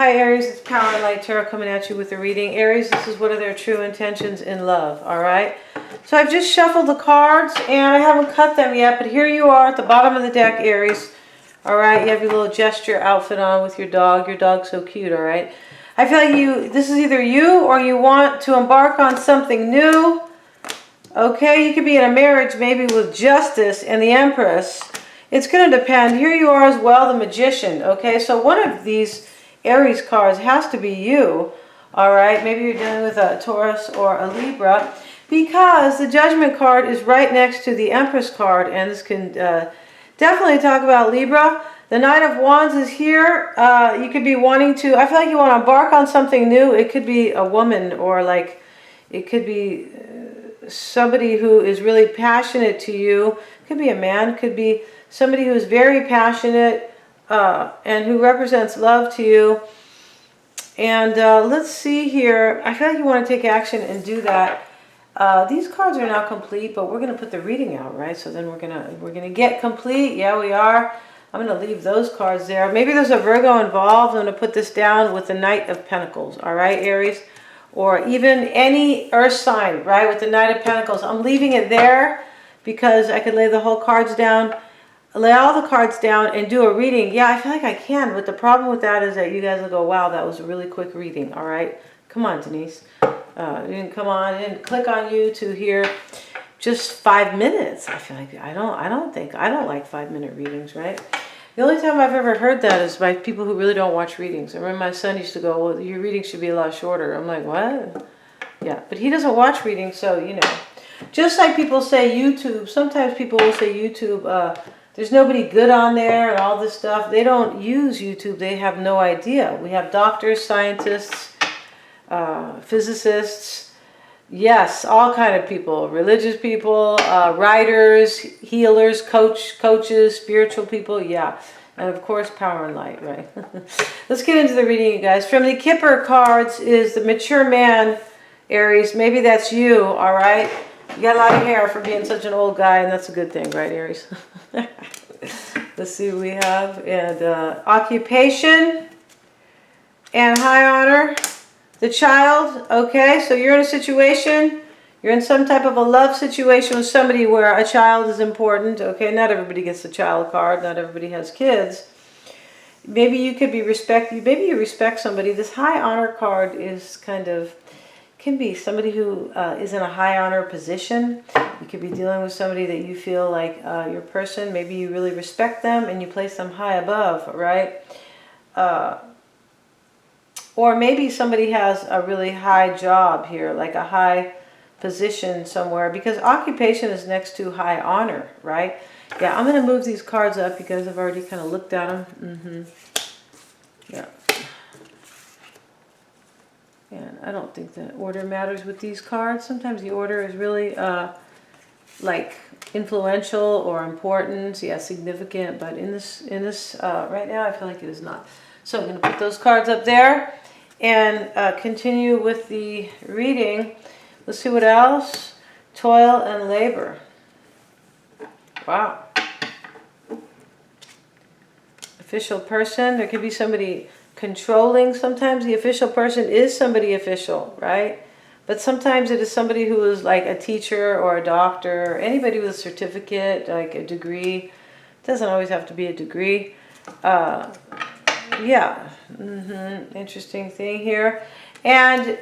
Hi Aries, it's Power and Light Tarot coming at you with a reading. Aries, this is what are their true intentions in love, alright? So I've just shuffled the cards and I haven't cut them yet, but here you are at the bottom of the deck, Aries. Alright, you have your little gesture outfit on with your dog. Your dog's so cute, alright? I feel like this is either you or you want to embark on something new. Okay, you could be in a marriage maybe with Justice and the Empress. It's going to depend. Here you are as well, the Magician. Okay, so one of these Aries cards has to be you. All right, maybe you're dealing with a Taurus or a Libra, because the Judgment card is right next to the Empress card, and this can definitely talk about Libra. The Knight of Wands is here. You could be wanting to, I feel like you want to embark on something new. It could be a woman, or like it could be somebody who is really passionate to you. It could be a man, could be somebody who is very passionate and who represents love to you. And let's see here. I feel like you want to take action and do that. These cards are now complete, but we're going to put the reading out, right? So then we're gonna get complete. Yeah, we are. I'm going to leave those cards there. Maybe there's a Virgo involved. I'm going to put this down with the Knight of Pentacles. All right, Aries, or even any earth sign, right? With the Knight of Pentacles, I'm leaving it there because I could lay the whole cards down. Lay all the cards down and do a reading. Yeah, I feel like I can, but the problem with that is that you guys will go, wow, that was a really quick reading. All right, come on, Denise. You didn't come on, I didn't click on you to hear just 5 minutes. I feel like I don't like 5-minute readings, right? The only time I've ever heard that is by people who really don't watch readings. I remember my son used to go, well, your reading should be a lot shorter. I'm like, what? Yeah, but he doesn't watch readings, so you know. Just like people say YouTube, sometimes people will say YouTube, there's nobody good on there and all this stuff. They don't use YouTube. They have no idea. We have doctors, scientists, physicists, yes, all kind of people, religious people, writers, healers, coaches, spiritual people, yeah. And of course, Power and Light, right? Let's get into the reading, you guys. From the Kipper cards is the Mature Man, Aries. Maybe that's you, all right? You got a lot of hair for being such an old guy, and that's a good thing, right, Aries? Let's see what we have. And occupation and high honor. The Child. Okay, so you're in a situation, you're in some type of a love situation with somebody where a child is important. Okay, not everybody gets the Child card. Not everybody has kids. Maybe you could be maybe you respect somebody. This high honor card is kind of, can be somebody who is in a high honor position. You could be dealing with somebody that you feel like your person, maybe you really respect them and you place them high above, right? Or maybe somebody has a really high job here, like a high position somewhere, because occupation is next to high honor, right? Yeah, I'm going to move these cards up because I've already kind of looked at them. Yeah. And I don't think the order matters with these cards. Sometimes the order is really like influential or important, yeah, significant. But in this right now, I feel like it is not. So I'm going to put those cards up there and continue with the reading. Let's see what else. Toil and labor. Wow. Official person. There could be somebody controlling. Sometimes the official person is somebody official, right? But sometimes it is somebody who is like a teacher or a doctor, or anybody with a certificate, like a degree. It doesn't always have to be a degree. Yeah. Interesting thing here. And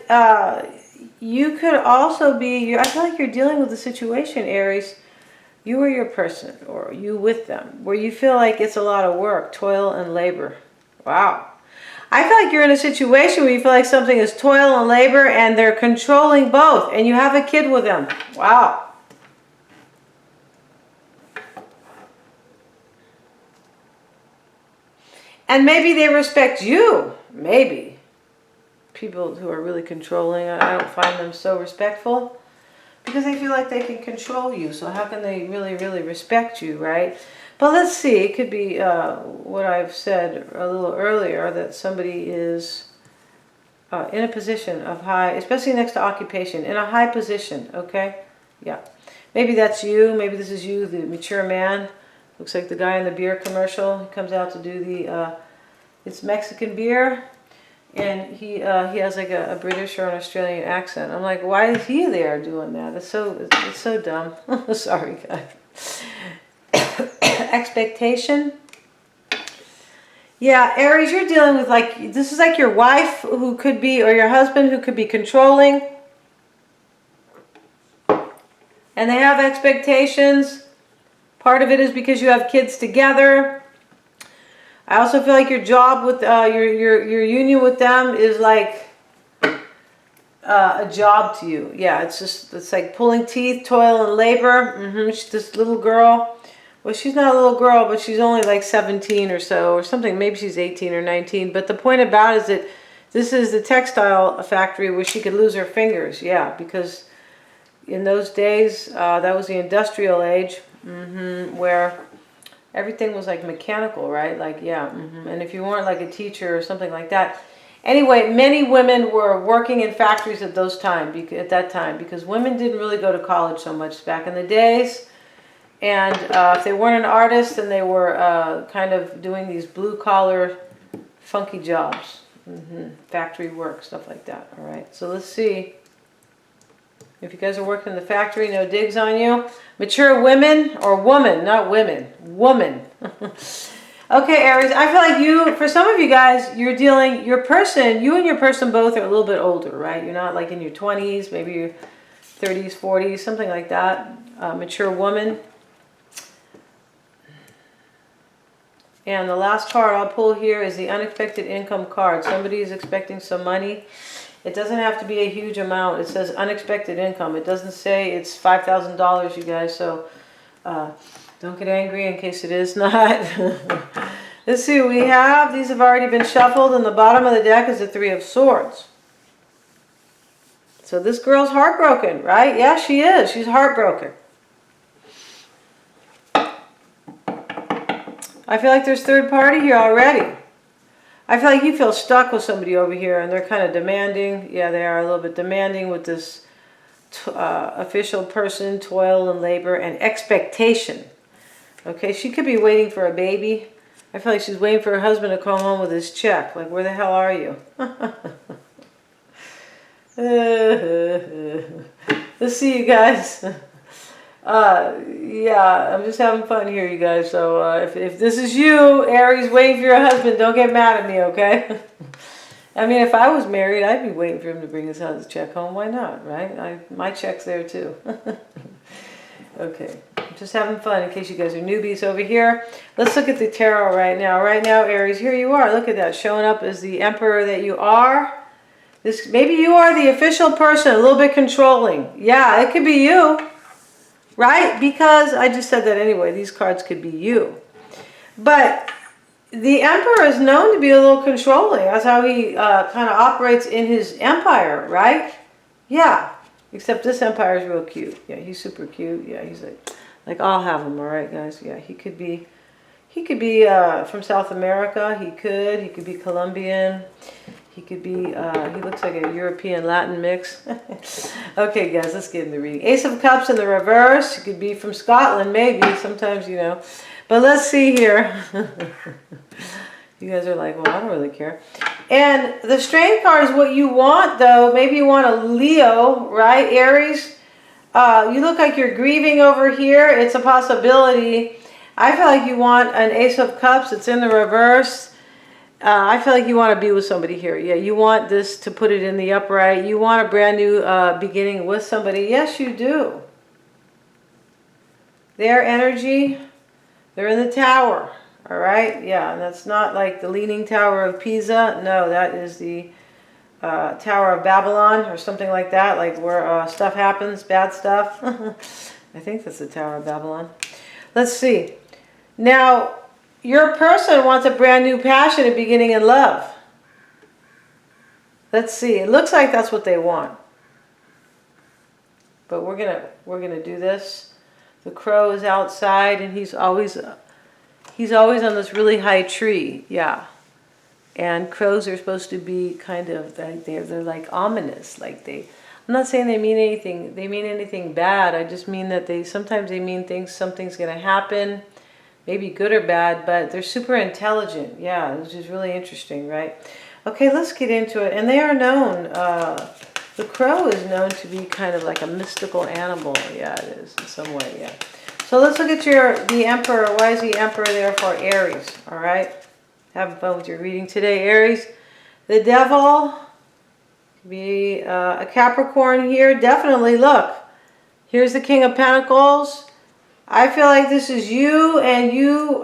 you could also be, I feel like you're dealing with a situation, Aries. You or your person, or you with them, where you feel like it's a lot of work, toil and labor. Wow. I feel like you're in a situation where you feel like something is toil and labor and they're controlling both, and you have a kid with them. Wow. And maybe they respect you. Maybe. People who are really controlling, I don't find them so respectful because they feel like they can control you. So how can they really, really respect you, right? But let's see. It could be what I've said a little earlier, that somebody is in a position of high, especially next to occupation, in a high position, okay? Yeah. Maybe that's you. Maybe this is you, the mature man. Looks like the guy in the beer commercial. He comes out to do the, it's Mexican beer. And he has like a British or an Australian accent. I'm like, why is he there doing that? It's so dumb. Sorry, guys. Expectation. Yeah, Aries, you're dealing with like, this is like your wife who could be, or your husband who could be controlling. And they have expectations. Part of it is because you have kids together. I also feel like your job with, your union with them is like a job to you. Yeah, it's like pulling teeth, toil and labor. She's this little girl. Well, she's not a little girl, but she's only like 17 or so, or something. Maybe she's 18 or 19. But the point about it is that this is the textile factory where she could lose her fingers. Yeah, because in those days, that was the industrial age, where everything was like mechanical, right? Like, yeah. And if you weren't like a teacher or something like that. Anyway, many women were working in factories at that time, because women didn't really go to college so much back in the days. And if they weren't an artist, then they were kind of doing these blue-collar, funky jobs. Factory work, stuff like that. All right, so let's see. If you guys are working in the factory, no digs on you. Mature women, or woman, not women. Woman. Okay, Aries, I feel like for some of you guys, you and your person both are a little bit older, right? You're not like in your 20s, maybe your 30s, 40s, something like that. Mature woman. And the last card I'll pull here is the unexpected income card. Somebody is expecting some money. It doesn't have to be a huge amount. It says unexpected income. It doesn't say it's $5,000, you guys. So don't get angry in case it is not. Let's see what we have. These have already been shuffled. And the bottom of the deck is the Three of Swords. So this girl's heartbroken, right? Yeah, she is. She's heartbroken. I feel like there's third party here already. I feel like you feel stuck with somebody over here and they're kind of demanding. Yeah, they are a little bit demanding with this official person, toil and labor and expectation. Okay, she could be waiting for a baby. I feel like she's waiting for her husband to come home with his check. Like, where the hell are you? Let's see you guys. Yeah, I'm just having fun here, you guys. So if this is you, Aries, waiting for your husband, don't get mad at me, okay? I mean, if I was married, I'd be waiting for him to bring his check home. Why not, right? My check's there too. Okay, I'm just having fun in case you guys are newbies over here. Let's look at the tarot right now. Right now, Aries, here you are. Look at that, showing up as the emperor that you are. Maybe you are the official person, a little bit controlling. Yeah, it could be you. Right? Because I just said that anyway. These cards could be you. But the emperor is known to be a little controlling. That's how he kind of operates in his empire, right? Yeah. Except this empire is real cute. Yeah, he's super cute. Yeah, he's like I'll have him, all right, guys? Yeah, he could be from South America. He could be Colombian. He could be, he looks like a European Latin mix. Okay, guys, let's get in the reading. Ace of Cups in the reverse. He could be from Scotland, maybe. Sometimes, you know. But let's see here. You guys are like, well, I don't really care. And the Strength card is what you want, though. Maybe you want a Leo, right, Aries? You look like you're grieving over here. It's a possibility. I feel like you want an Ace of Cups. It's in the reverse. I feel like you want to be with somebody here. Yeah, you want this to put it in the upright. You want a brand new beginning with somebody. Yes, you do. Their energy, they're in the tower. All right? Yeah, and that's not like the Leaning Tower of Pisa. No, that is the Tower of Babylon or something like that, like where stuff happens, bad stuff. I think that's the Tower of Babylon. Let's see. Now, your person wants a brand new passion and beginning in love. Let's see. It looks like that's what they want. But we're gonna do this. The crow is outside and he's always on this really high tree. Yeah. And crows are supposed to be kind of they're like ominous. Like I'm not saying they mean anything bad. I just mean that sometimes they mean something's gonna happen. Maybe good or bad, but they're super intelligent. Yeah, which is really interesting, right? Okay, let's get into it. And they are known, the crow is known to be kind of like a mystical animal. Yeah, it is in some way, yeah. So let's look at the Emperor. Why is the Emperor there for Aries? All right, having fun with your reading today, Aries. The Devil, be a Capricorn here. Definitely, look, here's the King of Pentacles. I feel like this is you, and you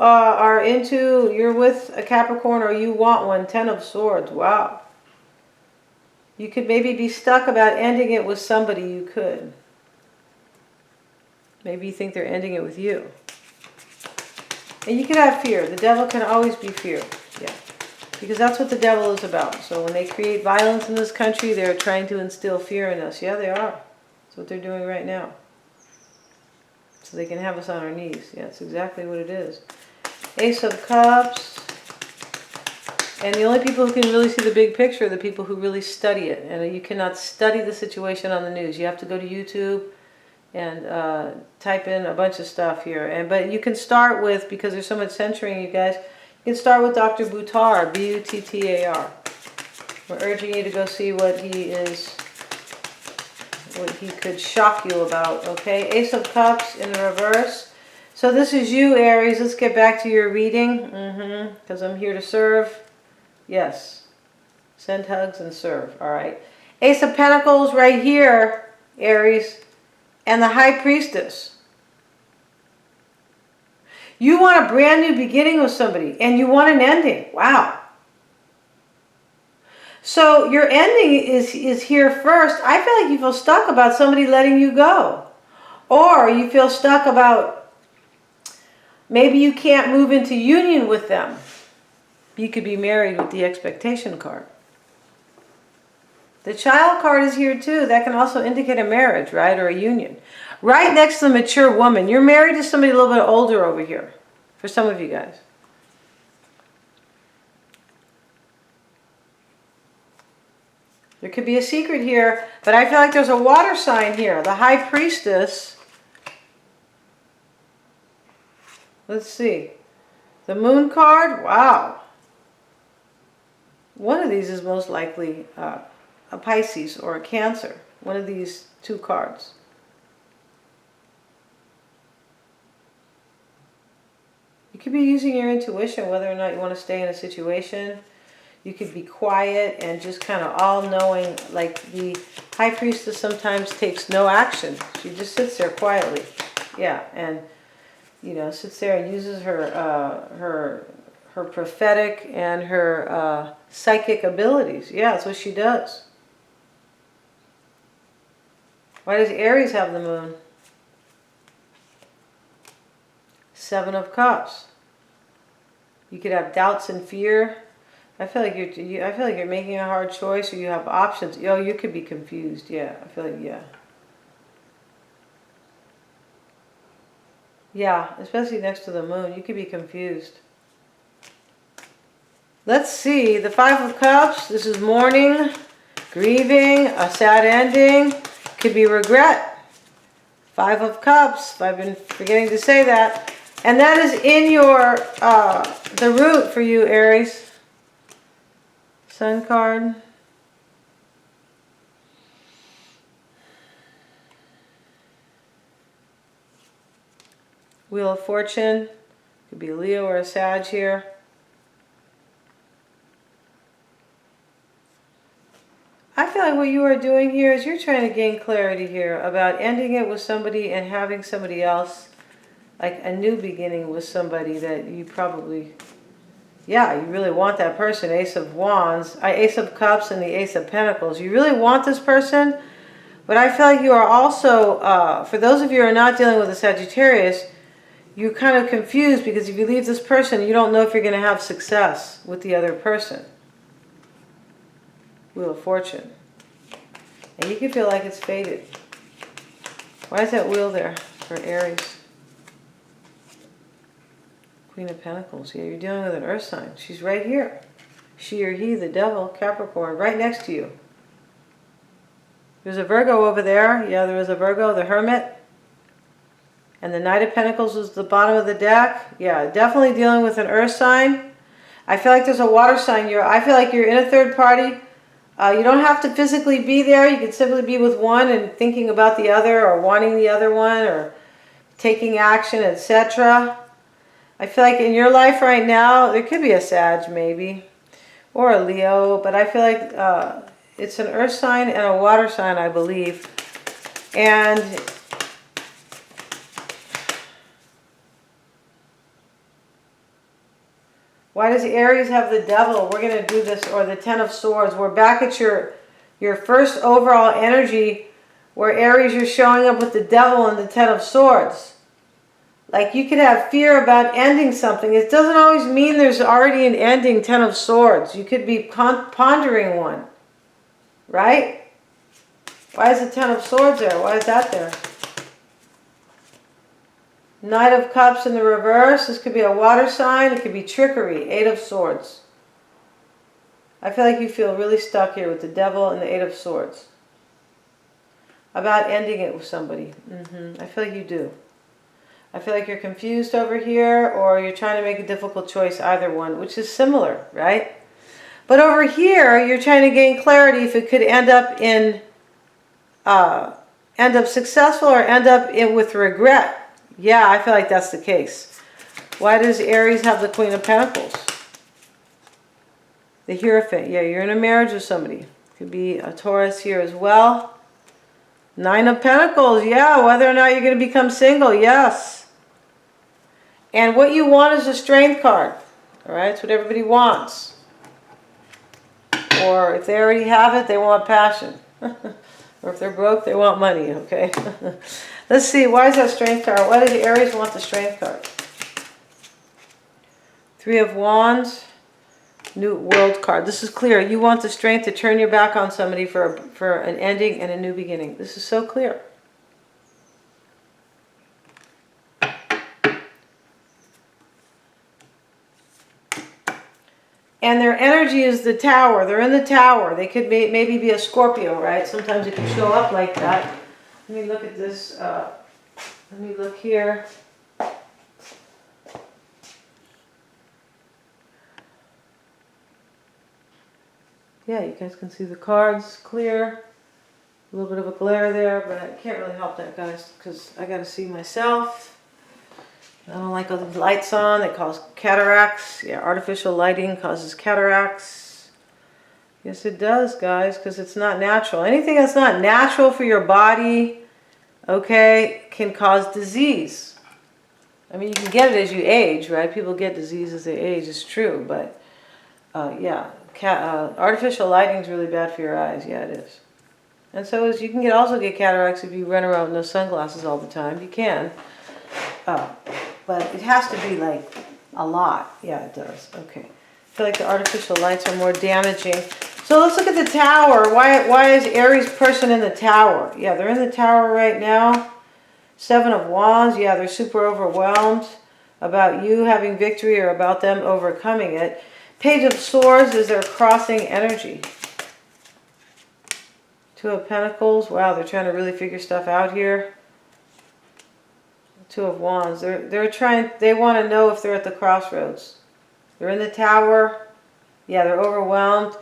you're with a Capricorn, or you want one. 10 of Swords, wow. You could maybe be stuck about ending it with somebody. You could. Maybe you think they're ending it with you. And you could have fear. The devil can always be fear. Yeah. Because that's what the devil is about. So when they create violence in this country, they're trying to instill fear in us. Yeah, they are. That's what they're doing right now. So they can have us on our knees. Yeah, that's exactly what it is. Ace of Cups. And the only people who can really see the big picture are the people who really study it. And you cannot study the situation on the news. You have to go to YouTube and type in a bunch of stuff here. But you can start with, because there's so much censoring, you guys, you can start with Dr. Buttar, B-U-T-T-A-R. We're urging you to go see what he could shock you about, okay? Ace of Cups in reverse. So this is you, Aries. Let's get back to your reading, because I'm here to serve. Yes. Send hugs and serve, all right? Ace of Pentacles right here, Aries, and the High Priestess. You want a brand new beginning with somebody, and you want an ending. Wow. So your ending is here first. I feel like you feel stuck about somebody letting you go. Or you feel stuck about maybe you can't move into union with them. You could be married with the expectation card. The child card is here too. That can also indicate a marriage, right? Or a union. Right next to the mature woman. You're married to somebody a little bit older over here. For some of you guys. There could be a secret here, but I feel like there's a water sign here. The High Priestess. Let's see. The Moon card. Wow. One of these is most likely a Pisces or a Cancer. One of these two cards. You could be using your intuition whether or not you want to stay in a situation. You could be quiet and just kind of all-knowing. Like the High Priestess sometimes takes no action. She just sits there quietly. Yeah, and, you know, sits there and uses her prophetic and her psychic abilities. Yeah, that's what she does. Why does Aries have the Moon? 7 of Cups. You could have doubts and fear. I feel like you're making a hard choice, or you have options. Oh, you could be confused. Yeah, I feel like, yeah. Yeah, especially next to the Moon, you could be confused. Let's see, the 5 of Cups. This is mourning, grieving, a sad ending. Could be regret. 5 of Cups. I've been forgetting to say that. And that is in your, the root for you, Aries. Sun card. Wheel of Fortune. Could be a Leo or a Sag here. I feel like what you are doing here is you're trying to gain clarity here about ending it with somebody and having somebody else, like a new beginning with somebody that you probably, yeah, you really want that person. Ace of Wands, Ace of Cups and the Ace of Pentacles. You really want this person, but I feel like you are also, for those of you who are not dealing with a Sagittarius, you're kind of confused because if you leave this person, you don't know if you're going to have success with the other person. Wheel of Fortune. And you can feel like it's fated. Why is that wheel there for Aries? Queen of Pentacles. Yeah, you're dealing with an earth sign. She's right here. She or he, the devil, Capricorn, right next to you. There's a Virgo over there. Yeah, there is a Virgo, the Hermit. And the Knight of Pentacles is the bottom of the deck. Yeah, definitely dealing with an earth sign. I feel like there's a water sign. I feel like you're in a third party. You don't have to physically be there. You can simply be with one and thinking about the other, or wanting the other one, or taking action, etc. I feel like in your life right now, there could be a Sag maybe, or a Leo, but I feel like it's an earth sign and a water sign, I believe. And why does Aries have the devil? We're going to do this, or the Ten of Swords. We're back at your first overall energy, where Aries, you're showing up with the devil and the Ten of Swords. Like you could have fear about ending something. It doesn't always mean there's already an ending. Ten of Swords. You could be pondering one. Right? Why is the Ten of Swords there? Why is that there? Knight of Cups in the reverse. This could be a water sign. It could be trickery. Eight of Swords. I feel like you feel really stuck here with the devil and the Eight of Swords. About ending it with somebody. I feel like you do. I feel like you're confused over here, or you're trying to make a difficult choice, either one, which is similar, right? But over here, you're trying to gain clarity if it could end up successful or end up with regret. Yeah, I feel like that's the case. Why does Aries have the Queen of Pentacles? The Hierophant. Yeah, you're in a marriage with somebody. Could be a Taurus here as well. Nine of Pentacles. Yeah, whether or not you're going to become single. Yes. And what you want is a Strength card. All right, it's what everybody wants. Or if they already have it, they want passion. Or if they're broke, they want money, okay? Let's see, why is that Strength card? Why does Aries want the Strength card? Three of Wands, New World card. This is clear. You want the strength to turn your back on somebody for an ending and a new beginning. This is so clear. And their energy is the Tower. They're in the Tower. They could maybe be a Scorpio, right? Sometimes it can show up like that. Let me look at this. Let me look here. Yeah, you guys can see the cards clear. A little bit of a glare there, but I can't really help that, guys, because I got to see myself. I don't like all the lights on. They cause cataracts. Yeah, artificial lighting causes cataracts. Yes, it does, guys, because it's not natural. Anything that's not natural for your body, okay, can cause disease. I mean, you can get it as you age, right? People get disease as they age. It's true, but yeah, artificial lighting is really bad for your eyes. Yeah, it is. And so you can also get cataracts if you run around with no sunglasses all the time. You can. But it has to be like a lot. Yeah, it does. Okay. I feel like the artificial lights are more damaging. So let's look at the Tower. Why is Aries person in the Tower? Yeah, they're in the Tower right now. Seven of Wands. Yeah, they're super overwhelmed about you having victory or about them overcoming it. Page of Swords is their crossing energy. Two of Pentacles. Wow, they're trying to really figure stuff out here. Two of Wands. They want to know if they're at the crossroads. They're in the Tower. Yeah, they're overwhelmed.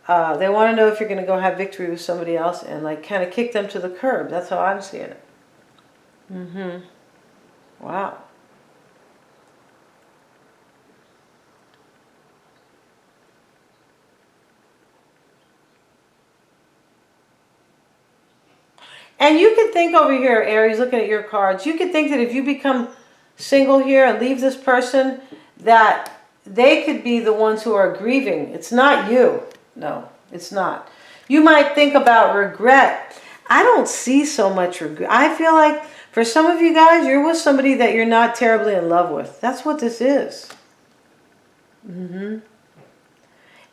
They want to know if you're going to go have victory with somebody else and like kind of kick them to the curb. That's how I'm seeing it. Wow. And you could think over here, Aries, looking at your cards, you could think that if you become single here and leave this person, that they could be the ones who are grieving. It's not you. No, it's not. You might think about regret. I don't see so much regret. I feel like for some of you guys, you're with somebody that you're not terribly in love with. That's what this is. And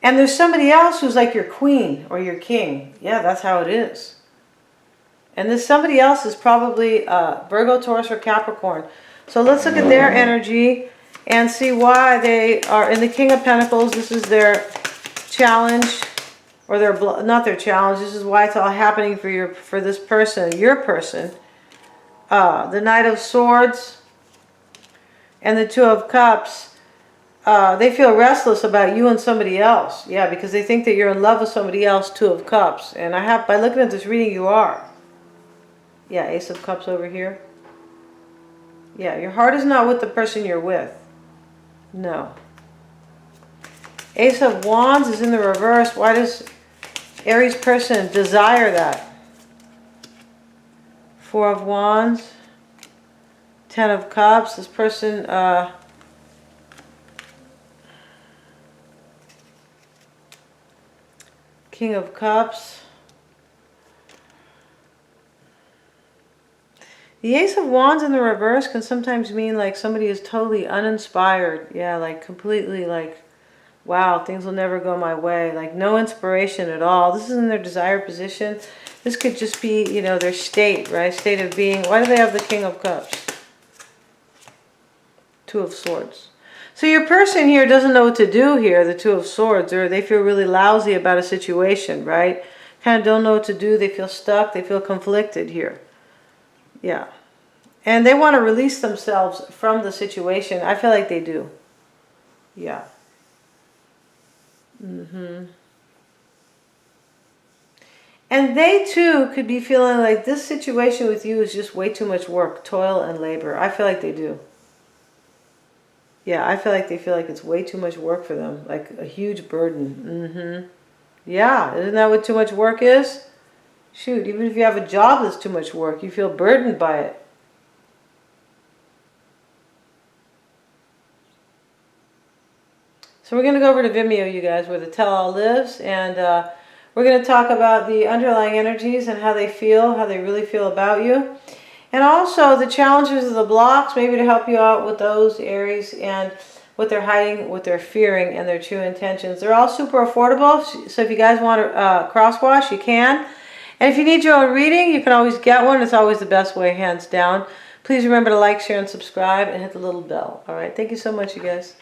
there's somebody else who's like your queen or your king. Yeah, that's how it is. And this somebody else is probably Virgo, Taurus, or Capricorn. So let's look at their energy and see why they are in the King of Pentacles. This is their challenge, or not their challenge. This is why it's all happening for this person, your person. The Knight of Swords and the Two of Cups. they feel restless about you and somebody else. Yeah, because they think that you're in love with somebody else, Two of Cups. And by looking at this reading, you are. Yeah, Ace of Cups over here. Yeah, your heart is not with the person you're with. No. Ace of Wands is in the reverse. Why does Aries person desire that? Four of Wands. Ten of Cups. This person, King of Cups. The Ace of Wands in the reverse can sometimes mean like somebody is totally uninspired. Yeah, like completely like, wow, things will never go my way. Like no inspiration at all. This is in their desired position. This could just be, you know, their state, right? State of being. Why do they have the King of Cups? Two of Swords. So your person here doesn't know what to do here, the Two of Swords, or they feel really lousy about a situation, right? Kind of don't know what to do. They feel stuck. They feel conflicted here. Yeah. And they want to release themselves from the situation. I feel like they do. Yeah. And they too could be feeling like this situation with you is just way too much work, toil and labor. I feel like they do. Yeah, I feel like they feel like it's way too much work for them. Like a huge burden. Yeah, isn't that what too much work is? Shoot, even if you have a job that's too much work, you feel burdened by it. So we're going to go over to Vimeo, you guys, where the tell-all lives. And we're going to talk about the underlying energies and how they feel, how they really feel about you. And also the challenges of the blocks, maybe to help you out with those, Aries, and what they're hiding, what they're fearing, and their true intentions. They're all super affordable. So if you guys want to cross-wash, you can. And if you need your own reading, you can always get one. It's always the best way, hands down. Please remember to like, share, and subscribe, and hit the little bell. All right. Thank you so much, you guys.